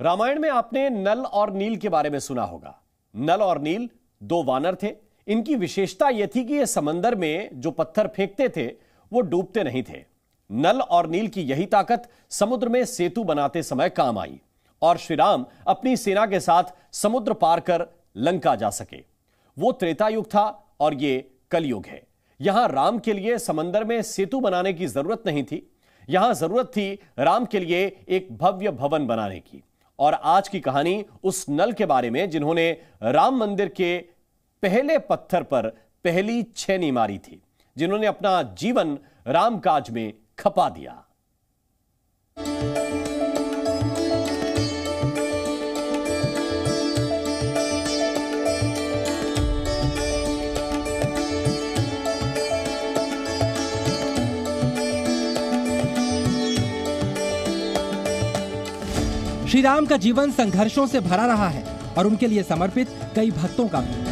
रामायण में आपने नल और नील के बारे में सुना होगा। नल और नील दो वानर थे। इनकी विशेषता यह थी कि ये समंदर में जो पत्थर फेंकते थे वो डूबते नहीं थे। नल और नील की यही ताकत समुद्र में सेतु बनाते समय काम आई और श्री राम अपनी सेना के साथ समुद्र पार कर लंका जा सके। वो त्रेता युग था और ये कलयुग है। यहां राम के लिए समंदर में सेतु बनाने की जरूरत नहीं थी। यहां जरूरत थी राम के लिए एक भव्य भवन बनाने की। और आज की कहानी उस नल के बारे में जिन्होंने राम मंदिर के पहले पत्थर पर पहली छेनी मारी थी, जिन्होंने अपना जीवन राम काज में खपा दिया। श्री राम का जीवन संघर्षों से भरा रहा है और उनके लिए समर्पित कई भक्तों का भी।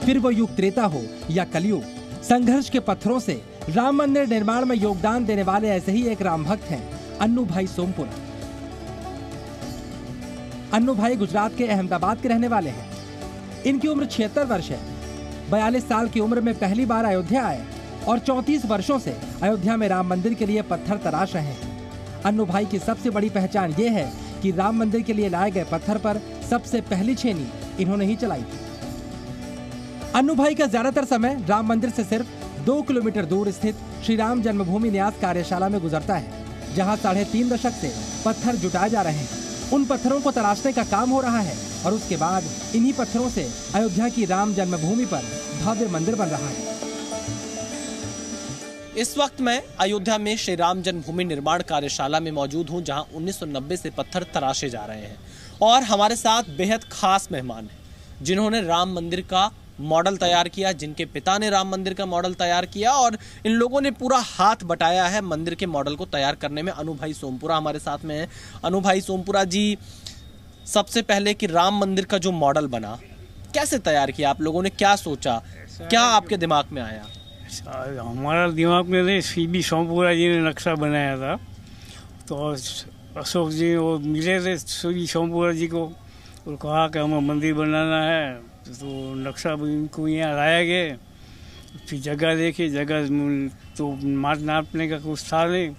फिर वो युग त्रेता हो या कलयुग, संघर्ष के पत्थरों से राम मंदिर निर्माण में योगदान देने वाले ऐसे ही एक राम भक्त हैं अन्नू भाई सोमपुरा। अन्नू भाई गुजरात के अहमदाबाद के रहने वाले हैं। इनकी उम्र 76 वर्ष है। 42 साल की उम्र में पहली बार अयोध्या आए और 34 वर्षों से अयोध्या में राम मंदिर के लिए पत्थर तराश रहे हैं। अन्नू भाई की सबसे बड़ी पहचान ये है कि राम मंदिर के लिए लाए गए पत्थर पर सबसे पहली छेनी इन्होंने ही चलाई थी। अन्नू भाई का ज्यादातर समय राम मंदिर से सिर्फ 2 किलोमीटर दूर स्थित श्री राम जन्मभूमि न्यास कार्यशाला में गुजरता है, जहां 3.5 दशक से पत्थर जुटाए जा रहे हैं। उन पत्थरों को तराशने का काम हो रहा है और उसके बाद इन्हीं पत्थरों से अयोध्या की राम जन्मभूमि पर भव्य मंदिर बन रहा है। इस वक्त मैं अयोध्या में श्री राम जन्मभूमि निर्माण कार्यशाला में मौजूद हूं, जहां 1990 से पत्थर तराशे जा रहे हैं और हमारे साथ बेहद खास मेहमान हैं जिन्होंने राम मंदिर का मॉडल तैयार किया, जिनके पिता ने राम मंदिर का मॉडल तैयार किया और इन लोगों ने पूरा हाथ बटाया है मंदिर के मॉडल को तैयार करने में। अन्नू भाई सोमपुरा हमारे साथ में है। अन्नू भाई सोमपुरा जी, सबसे पहले कि राम मंदिर का जो मॉडल बना कैसे तैयार किया आप लोगों ने, क्या सोचा, क्या आपके दिमाग में आया? हमारा दिमाग में नहीं, सीबी सोमपुरा जी ने नक्शा बनाया था। तो अशोक जी वो मिले थे सीबी सोमपुरा जी को और कहा कि हमें मंदिर बनाना है। तो नक्शा इनको यहाँ लाया गया, फिर जगह देखी, जगह तो नापने का कुछ था नहीं,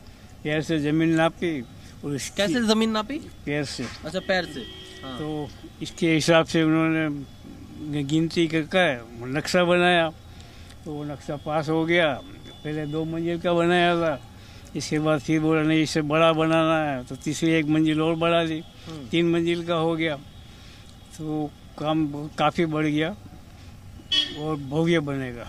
पैर से जमीन नापी और कैसे जमीन नापी? पैर से। अच्छा, पैर से। हाँ। तो इसके हिसाब से उन्होंने गिनती करके नक्शा बनाया। तो वो नक्शा पास हो गया। पहले 2 मंजिल का बनाया था, इसके बाद फिर बोला नहीं इससे बड़ा बनाना है, तो तीसरी 1 मंजिल और बढ़ा दी, 3 मंजिल का हो गया। तो काम काफी बढ़ गया और भव्य बनेगा।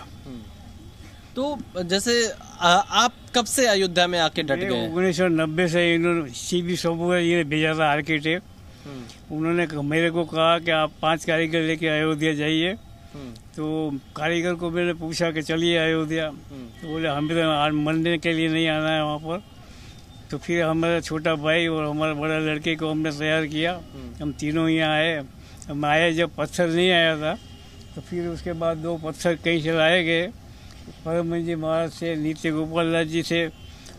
तो जैसे आप कब से अयोध्या में आके डट गए? 1990 से इन्होंने सीबी सोमपुरा जी ने भेजा था आर्किटेक्ट। उन्होंने मेरे को कहा कि आप 5 कारीगर लेके अयोध्या जाइए। तो कारीगर को मैंने पूछा कि चलिए अयोध्या, तो बोले हमें तो मंदिर के लिए नहीं आना है वहाँ पर। तो फिर हमारा छोटा भाई और हमारा बड़ा लड़के को हमने तैयार किया। हम तीनों यहाँ आए। हम आए, जब पत्थर नहीं आया था तो फिर उसके बाद 2 पत्थर कहीं से लाए गए। परम जी महाराज से, नित्य गोपाल दास जी से,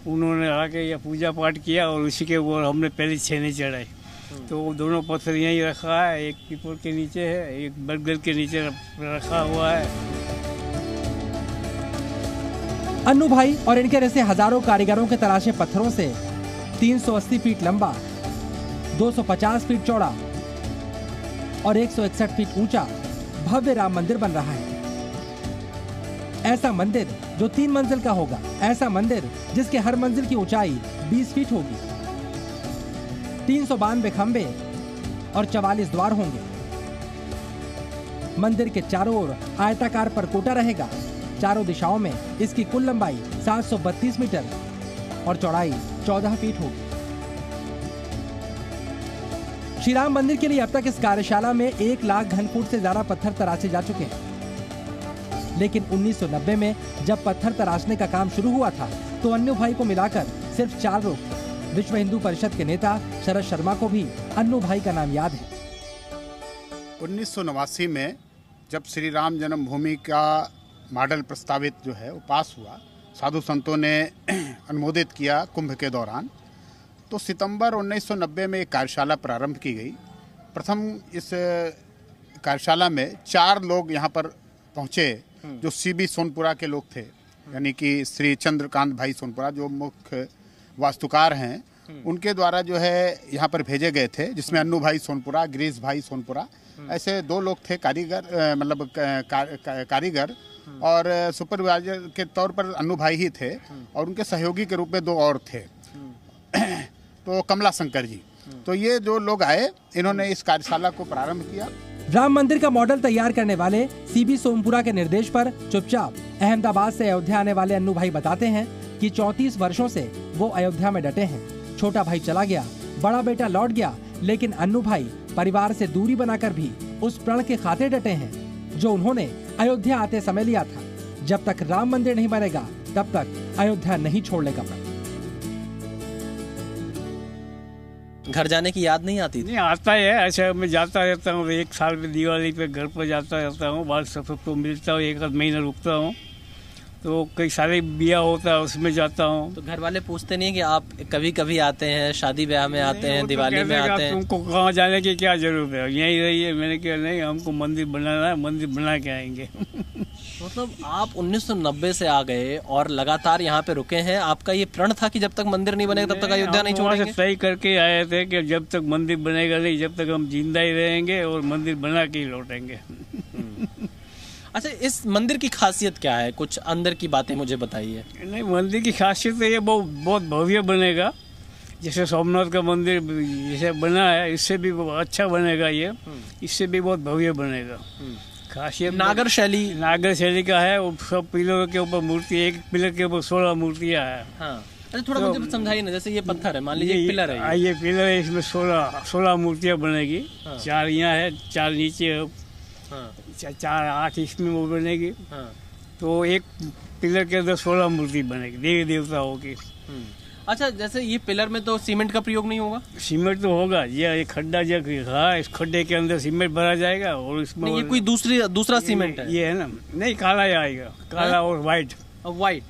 उन्होंने आके यह पूजा पाठ किया और उसी के ऊपर हमने पहली छेनी चढ़ाई। तो वो दोनों पत्थर यहीं रखा है, एक पीपल के नीचे है, एक बरगद के नीचे रखा हुआ है। अन्नू भाई और इनके जैसे हजारों कारीगरों के तराशे पत्थरों से 380 फीट लंबा, 250 फीट चौड़ा और 161 फीट ऊंचा भव्य राम मंदिर बन रहा है। ऐसा मंदिर जो 3 मंजिल का होगा, ऐसा मंदिर जिसके हर मंजिल की ऊंचाई 20 फीट होगी, 392 खंबे और 44 द्वार होंगे। मंदिर के चारों ओर आयताकार परकोटा रहेगा। चारों दिशाओं में इसकी कुल लंबाई 732 मीटर और चौड़ाई 14 फीट होगी। श्री राम मंदिर के लिए अब तक इस कार्यशाला में 1 लाख घन फुट से ज्यादा पत्थर तराशे जा चुके हैं। लेकिन 1990 में जब पत्थर तराशने का काम शुरू हुआ था तो अन्नू भाई को मिलाकर सिर्फ 4 लोग थे। विश्व हिंदू परिषद के नेता शरद शर्मा को भी अन्नू भाई का नाम याद है। 1989 में जब श्री राम जन्मभूमि का मॉडल प्रस्तावित जो है वो पास हुआ, साधु संतों ने अनुमोदित किया कुंभ के दौरान। तो सितंबर 1990 में एक कार्यशाला प्रारंभ की गई। प्रथम इस कार्यशाला में 4 लोग यहाँ पर पहुँचे जो सीबी सोनपुरा के लोग थे, यानी कि श्री चंद्रकांत भाई सोनपुरा जो मुख्य वास्तुकार हैं, उनके द्वारा जो है यहाँ पर भेजे गए थे, जिसमें अन्नू भाई सोनपुरा, गिरीश भाई सोनपुरा, ऐसे 2 लोग थे कारीगर, मतलब कारीगर, और सुपरवाइजर के तौर पर अन्नू भाई ही थे, और उनके सहयोगी के रूप में 2 और थे तो कमला शंकर जी। तो ये जो लोग आए, इन्होंने इस कार्यशाला को प्रारंभ किया। राम मंदिर का मॉडल तैयार करने वाले सीबी सोमपुरा के निर्देश पर चुपचाप अहमदाबाद से अयोध्या आने वाले अन्नू भाई बताते हैं कि 34 वर्षों से वो अयोध्या में डटे हैं। छोटा भाई चला गया, बड़ा बेटा लौट गया, लेकिन अन्नू भाई परिवार से दूरी बनाकर भी उस प्रण के खातिर डटे हैं जो उन्होंने अयोध्या आते समय लिया था। जब तक राम मंदिर नहीं बनेगा तब तक अयोध्या नहीं छोड़ने का प्रण। घर जाने की याद नहीं आती थी? नहीं, आता है, ऐसा मैं जाता रहता हूँ, 1 साल में दिवाली पे घर पर जाता रहता हूँ, बाद सबको मिलता हूँ, 1 आध महीना रुकता हूँ, तो कई सारे ब्याह होता है उसमें जाता हूँ। तो घर वाले पूछते नहीं कि आप कभी कभी आते हैं, शादी ब्याह में आते हैं, दिवाली में आते हैं? तुमको कहाँ जाने की क्या जरूरत है, यहीं रहिए। मैंने कहा नहीं, हमको मंदिर बनाना है, मंदिर बना के आएंगे। मतलब आप 1990 से आ गए और लगातार यहाँ पे रुके हैं। आपका ये प्रण था कि जब तक मंदिर नहीं बनेगा तब तक अयोध्या नहीं छोड़ेंगे? तय करके आए थे कि जब तक मंदिर बनेगा नहीं, जब तक हम जिंदा ही रहेंगे और मंदिर बना के ही लौटेंगे। अच्छा, इस मंदिर की खासियत क्या है? कुछ अंदर की बातें मुझे बताइए। नहीं, मंदिर की खासियत है ये बहुत भव्य बनेगा। जैसे सोमनाथ का मंदिर जैसे बना है, इससे भी अच्छा बनेगा ये, इससे भी बहुत भव्य बनेगा। खासियत नागर शैली का है। वो सब पिलरों के ऊपर मूर्ति, एक पिलर के ऊपर 16 मूर्तियाँ है। हाँ। अच्छा, थोड़ा मुझे समझाइए ना। जैसे ये पत्थर है, मान लीजिए एक पिलर है, ये पिलर है, इसमें 16 मूर्तियाँ बनेगी। 4 यहाँ है, 4 नीचे, 4 8 इसमें वो बनेगी। तो एक पिलर के अंदर 16 मूर्ति बनेगी, देवी देवताओं की। अच्छा, जैसे ये पिलर में तो सीमेंट का प्रयोग नहीं होगा? सीमेंट तो होगा। ये खड्डा जो है, इस खड्डे के अंदर सीमेंट भरा जाएगा और इसमें ये कोई दूसरा सीमेंट है? ये है ना, नहीं, काला आएगा, काला और व्हाइट।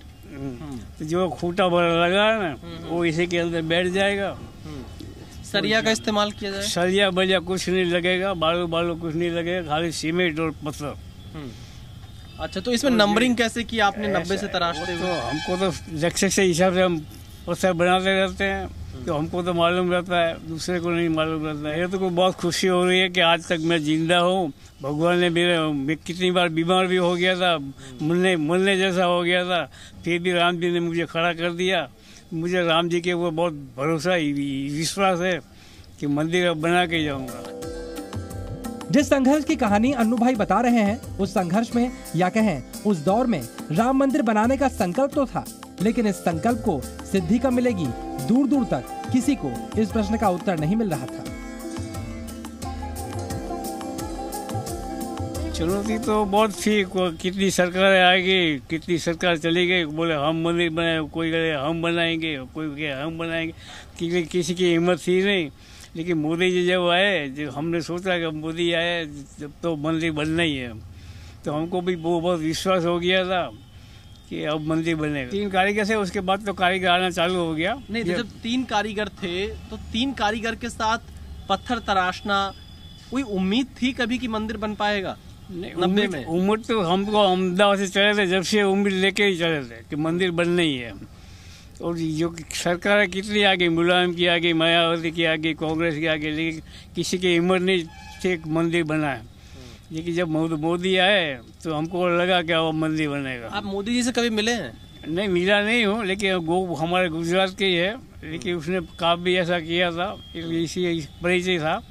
तो जो खूंटा भरा लगा है ना, वो इसी के अंदर बैठ जाएगा। सरिया का इस्तेमाल किया जाए? सरिया बलिया कुछ नहीं लगेगा, बालू कुछ नहीं लगेगा, खाली सीमेंट और पत्थर। अच्छा, तो इसमें नंबरिंग कैसे की आपने 90 से तराशते हुए? तो हमको तो लक्ष्य से हिसाब से हम पत्थर बनाते रहते हैं, तो हमको तो मालूम रहता है, दूसरे को नहीं मालूम रहता है। ये तो कोई बहुत खुशी हो रही है कि आज तक मैं जिंदा हूँ। भगवान ने मैं कितनी बार बीमार भी हो गया था, मरने जैसा हो गया था, फिर भी राम जी ने मुझे खड़ा कर दिया। मुझे राम जी के वो बहुत भरोसा, विश्वास है कि मंदिर अब बना के जाऊंगा। जिस संघर्ष की कहानी अन्नू भाई बता रहे हैं, उस संघर्ष में या कहें उस दौर में राम मंदिर बनाने का संकल्प तो था, लेकिन इस संकल्प को सिद्धि कब मिलेगी, दूर दूर तक किसी को इस प्रश्न का उत्तर नहीं मिल रहा था। चुनौती तो बहुत थी। कितनी सरकारें आएगी, कितनी सरकार चली गई, बोले हम मंदिर बनाए, कोई कहे हम बनाएंगे, कोई कहे हम बनाएंगे, किसी की हिम्मत थी नहीं। लेकिन मोदी जी जब आए, जब हमने सोचा कि मोदी आए जब तो मंदिर बनना ही है, तो हमको भी बहुत विश्वास हो गया था कि अब मंदिर बनेगा। 3 कारीगर से, उसके बाद तो कारीगर आना चालू हो गया। नहीं, तो जब 3 कारीगर थे तो 3 कारीगर के साथ पत्थर तराशना, कोई उम्मीद थी कभी कि मंदिर बन पाएगा? 90 में उम्मीद तो हमको अहमदाबाद से चले थे, जब से उम्मीद लेके ही चले थे कि मंदिर बनना ही है। और जो सरकार कितनी आ गई, मुलायम की आ गई, मायावती की आ गई, कांग्रेस की आ गई, लेकिन किसी की हिम्मत नहीं थी मंदिर बनाए। लेकिन जब मोदी आए तो हमको लगा कि अब मंदिर बनेगा। आप मोदी जी से कभी मिले हैं? नहीं, मिला नहीं हूँ, लेकिन हमारे गुजरात के ही है, लेकिन उसने काम भी ऐसा किया था, इसी परिचय था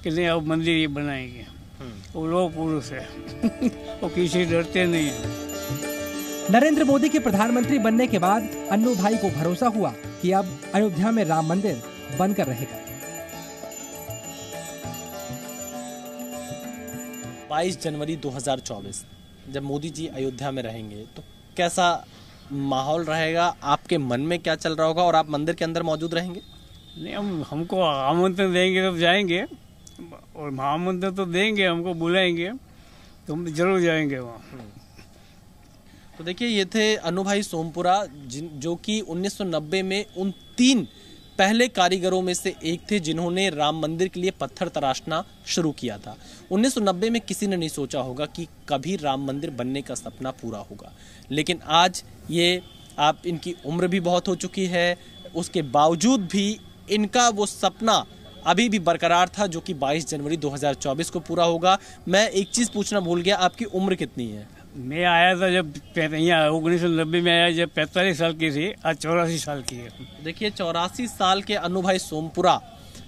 कि नहीं अब मंदिर ये बनाएंगे। वो लोग पुरुष है वो किसी डरते नहीं है। नरेंद्र मोदी के प्रधानमंत्री बनने के बाद अन्नू भाई को भरोसा हुआ कि अब अयोध्या में राम मंदिर बनकर रहेगा। 22 जनवरी 2024 जब मोदी जी अयोध्या में रहेंगे तो कैसा माहौल रहेगा? आपके मन में क्या चल रहा होगा और आप मंदिर के अंदर मौजूद रहेंगे? नहीं, हमको आमंत्रण देंगे तब जाएंगे, और आमंत्रण तो देंगे, हमको बुलाएंगे तो हम जरूर जाएंगे वहाँ। तो देखिए, ये थे अनु भाई सोमपुरा, जो कि 1990 में उन 3 पहले कारीगरों में से एक थे जिन्होंने राम मंदिर के लिए पत्थर तराशना शुरू किया था। 1990 में किसी ने नहीं सोचा होगा कि कभी राम मंदिर बनने का सपना पूरा होगा, लेकिन आज ये इनकी उम्र भी बहुत हो चुकी है, उसके बावजूद भी इनका वो सपना अभी भी बरकरार था, जो कि 22 जनवरी 2024 को पूरा होगा। मैं एक चीज़ पूछना भूल गया, आपकी उम्र कितनी है? मैं आया था जब यहाँ 1990 में आया, जब 45 साल की थी, आज 84 साल की है। देखिए, 84 साल के अनु भाई सोमपुरा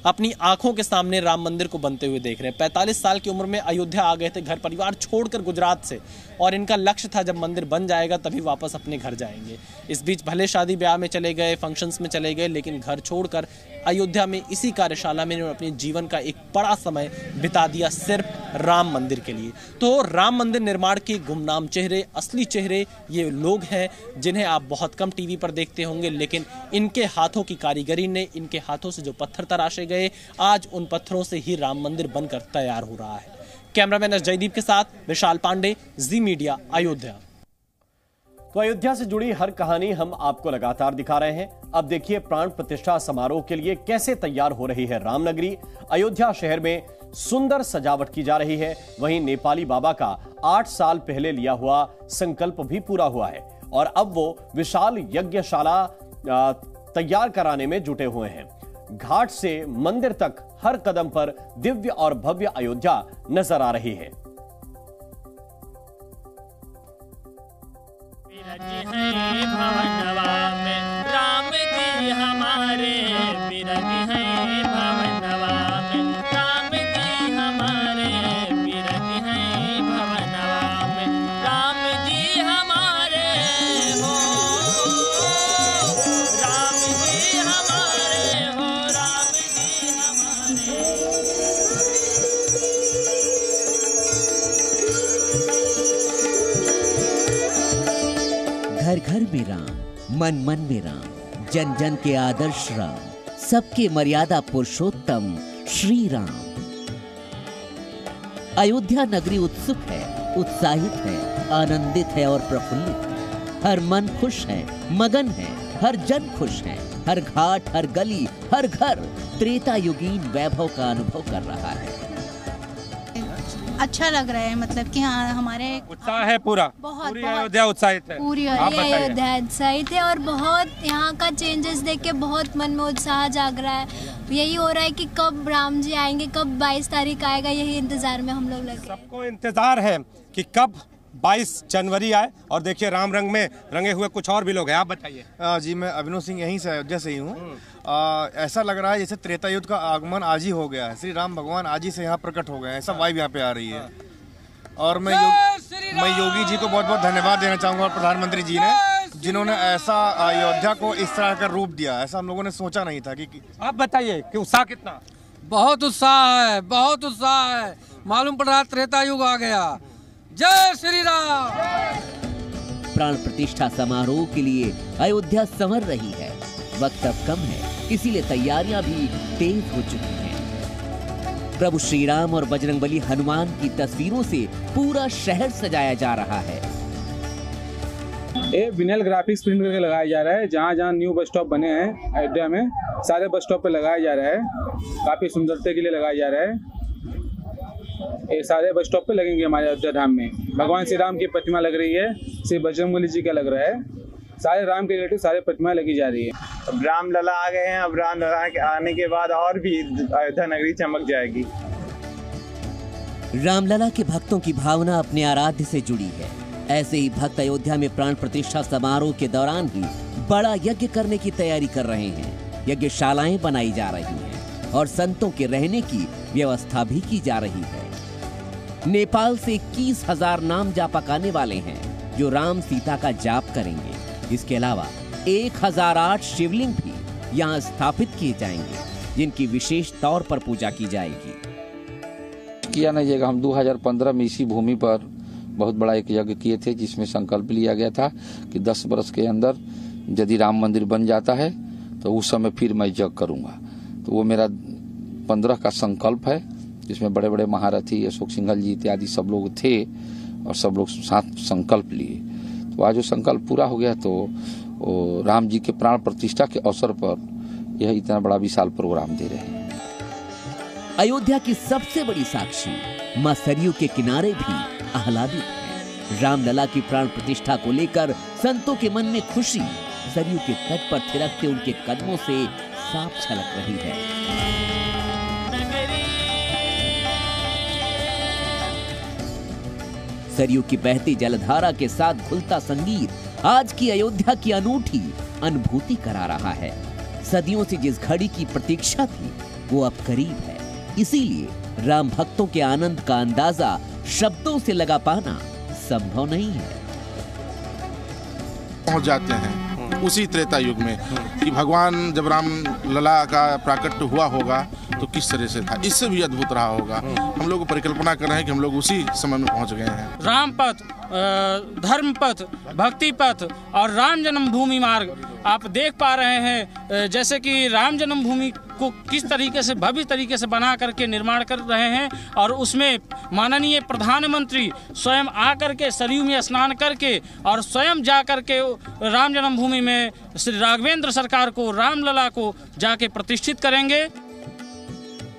अपनी आंखों के सामने राम मंदिर को बनते हुए देख रहे हैं। 45 साल की उम्र में अयोध्या आ गए थे, घर परिवार छोड़कर गुजरात से, और इनका लक्ष्य था जब मंदिर बन जाएगा तभी वापस अपने घर जाएंगे। इस बीच भले शादी ब्याह में चले गए, फंक्शंस में चले गए, लेकिन घर छोड़कर अयोध्या में इसी कार्यशाला में इन्होंने अपने जीवन का एक बड़ा समय बिता दिया सिर्फ राम मंदिर के लिए। तो राम मंदिर निर्माण के गुमनाम चेहरे, असली चेहरे ये लोग हैं जिन्हें आप बहुत कम टीवी पर देखते होंगे, लेकिन इनके हाथों की कारीगरी ने, इनके हाथों से जो पत्थर तराशे गए, आज उन पत्थरों से ही राम मंदिर बनकर तैयार हो रहा है। कैमरामैन एस जयदीप के साथ विशाल पांडे, जी मीडिया, अयोध्या। तो अयोध्या से जुड़ी हर कहानी हम आपको लगातार दिखा रहे हैं। अब देखिए प्राण प्रतिष्ठा समारोह के लिए कैसे तैयार हो रही है रामनगरी। अयोध्या शहर में सुंदर सजावट की जा रही है। वहीं नेपाली बाबा का 8 साल पहले लिया हुआ संकल्प भी पूरा हुआ है और अब वो विशाल यज्ञशाला तैयार कराने में जुटे हुए हैं। घाट से मंदिर तक हर कदम पर दिव्य और भव्य अयोध्या नजर आ रही है। भवनवा में राम जी हमारे विरज हैं, भवनवा में राम जी हमारे विरज हैं, भवनवा में राम जी हमारे हो, राम जी हमारे हो, राम जी हमारे। घर घर में राम, मन मन में राम, जन जन के आदर्श राम, सबके मर्यादा पुरुषोत्तम श्री राम। अयोध्या नगरी उत्सुक है, उत्साहित है, आनंदित है और प्रफुल्लित है। हर मन खुश है, मगन है, हर जन खुश है। हर घाट, हर गली, हर घर त्रेता युगीन वैभव का अनुभव कर रहा है। अच्छा लग रहा है, मतलब कि हाँ, हमारे उत्साह है पूरा, पूरी अयोध्या उत्साहित है, पूरी अयोध्या उत्साहित है और बहुत यहाँ का चेंजेस देख के बहुत मन में उत्साह जाग रहा है। यही हो रहा है कि कब राम जी आएंगे, कब 22 तारीख आएगा, यही इंतजार में हम लोग लगे। सबको इंतजार है कि कब 22 जनवरी आए। और देखिए राम रंग में रंगे हुए कुछ और भी लोग हैं, आप बताइए। जी, मैं अभिनव सिंह यहीं से, अयोध्या से ही हूँ। ऐसा लग रहा है जैसे त्रेता युग का आगमन आज ही हो गया है, श्री राम भगवान आज ही से यहाँ प्रकट हो गए हैं, ऐसा वाइब यहाँ पे आ रही है। और मैं योगी जी को बहुत बहुत धन्यवाद देना चाहूँगा, और प्रधानमंत्री जी ने, जिन्होंने ऐसा अयोध्या को इस तरह का रूप दिया। ऐसा हम लोगों ने सोचा नहीं था कि आप बताइए कि उत्साह कितना? बहुत उत्साह है, बहुत उत्साह है। मालूम पड़ रहा त्रेता युग आ गया। जय श्री राम। प्राण प्रतिष्ठा समारोह के लिए अयोध्या संवर रही है। वक्त अब कम है, इसीलिए तैयारियां भी तेज हो चुकी हैं। प्रभु श्री राम और बजरंगबली हनुमान की तस्वीरों से पूरा शहर सजाया जा रहा है। ये विनल ग्राफिक्स प्रिंट करके लगाया जा रहा है। जहाँ जहाँ न्यू बस स्टॉप बने हैं अयोध्या में, सारे बस स्टॉप पे लगाया जा रहा है। काफी सुंदरता के लिए लगाया जा रहा है। ये सारे बस स्टॉप पे लगेंगे हमारे अयोध्या धाम में। भगवान श्री राम की प्रतिमा लग रही है, श्री बजरंगबली जी का लग रहा है। सारे राम के रिलेटिव सारे प्रतिमाएं लगी जा रही है। अब रामलला आ गए हैं, अब रामलला के आने के बाद और भी अयोध्या नगरी चमक जाएगी। रामलला के भक्तों की भावना अपने आराध्य से जुड़ी है। ऐसे ही भक्त अयोध्या में प्राण प्रतिष्ठा समारोह के दौरान ही बड़ा यज्ञ करने की तैयारी कर रहे हैं। यज्ञशालाएं बनाई जा रही हैं और संतों के रहने की व्यवस्था भी की जा रही है। नेपाल से 21,000 नाम जाप पकाने वाले हैं जो राम सीता का जाप करेंगे। इसके अलावा 1008 शिवलिंग भी यहाँ स्थापित किए जाएंगे, जिनकी विशेष तौर पर पूजा की जाएगी। किया नहीं जाएगा। हम 2015 में इसी भूमि पर बहुत बड़ा एक यज्ञ किए थे, जिसमें संकल्प लिया गया था कि 10 वर्ष के अंदर यदि राम मंदिर बन जाता है तो उस समय फिर मैं यज्ञ करूंगा। तो वो मेरा 15 का संकल्प है, जिसमें बड़े बड़े महारथी अशोक सिंघल जी इत्यादि सब लोग थे और सब लोग साथ संकल्प लिए। तो आज वो संकल्प पूरा हो गया, तो राम जी के प्राण प्रतिष्ठा के अवसर पर यह इतना बड़ा विशाल प्रोग्राम दे रहे हैं। अयोध्या की सबसे बड़ी साक्षी मां सरयू के किनारे भी आह्लादित है। रामलला की प्राण प्रतिष्ठा को लेकर संतों के मन में खुशी सरयू के तट पर थिरकते उनके कदमों से साफ झलक रही है। सरयू की बहती जलधारा के साथ घुलता संगीत आज की अयोध्या की अनूठी अनुभूति करा रहा है। सदियों से जिस घड़ी की प्रतीक्षा थी वो अब करीब है, इसीलिए राम भक्तों के आनंद का अंदाजा शब्दों से लगा पाना संभव नहीं है। पहुंच जाते हैं उसी त्रेता युग में कि भगवान जब राम लला का प्राकट्य हुआ होगा तो किस तरह से था, इससे भी अद्भुत रहा होगा। हम लोग परिकल्पना कर रहे हैं कि हम लोग उसी समय में पहुंच गए हैं। राम पथ, धर्म पथ, भक्ति पथ और राम जन्मभूमि मार्ग आप देख पा रहे हैं, जैसे कि राम जन्मभूमि को किस तरीके से भव्य तरीके से बना करके निर्माण कर रहे हैं और उसमें माननीय प्रधानमंत्री स्वयं आकर के सरयू में स्नान करके और स्वयं जा करके राम जन्मभूमि में श्री राघवेंद्र सरकार को, रामलला को जाके प्रतिष्ठित करेंगे।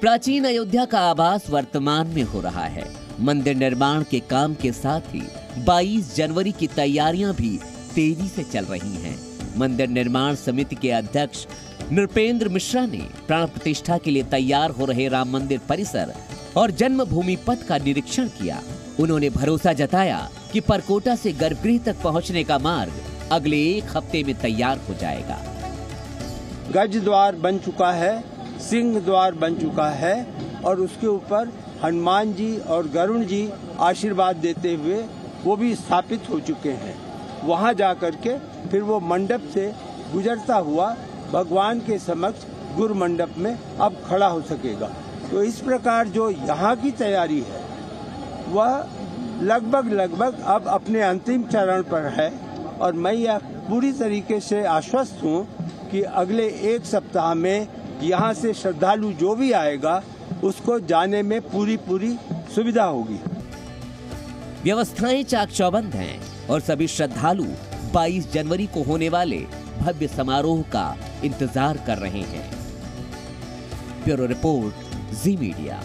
प्राचीन अयोध्या का आभास वर्तमान में हो रहा है। मंदिर निर्माण के काम के साथ ही 22 जनवरी की तैयारियां भी तेजी से चल रही हैं। मंदिर निर्माण समिति के अध्यक्ष नृपेंद्र मिश्रा ने प्राण प्रतिष्ठा के लिए तैयार हो रहे राम मंदिर परिसर और जन्मभूमि पथ का निरीक्षण किया। उन्होंने भरोसा जताया कि परकोटा से गर्भगृह तक पहुंचने का मार्ग अगले 1 हफ्ते में तैयार हो जाएगा। गज द्वार बन चुका है, सिंह द्वार बन चुका है और उसके ऊपर हनुमान जी और गरुण जी आशीर्वाद देते हुए वो भी स्थापित हो चुके हैं। वहाँ जाकर के फिर वो मंडप से गुजरता हुआ भगवान के समक्ष गुरु मंडप में अब खड़ा हो सकेगा। तो इस प्रकार जो यहाँ की तैयारी है वह लगभग अब अपने अंतिम चरण पर है और मैं यह पूरी तरीके से आश्वस्त हूँ कि अगले 1 सप्ताह में यहाँ से श्रद्धालु जो भी आएगा उसको जाने में पूरी सुविधा होगी। व्यवस्थाएं चाक चौबंद हैं और सभी श्रद्धालु 22 जनवरी को होने वाले भव्य समारोह का इंतजार कर रहे हैं। ब्यूरो रिपोर्ट, जी मीडिया।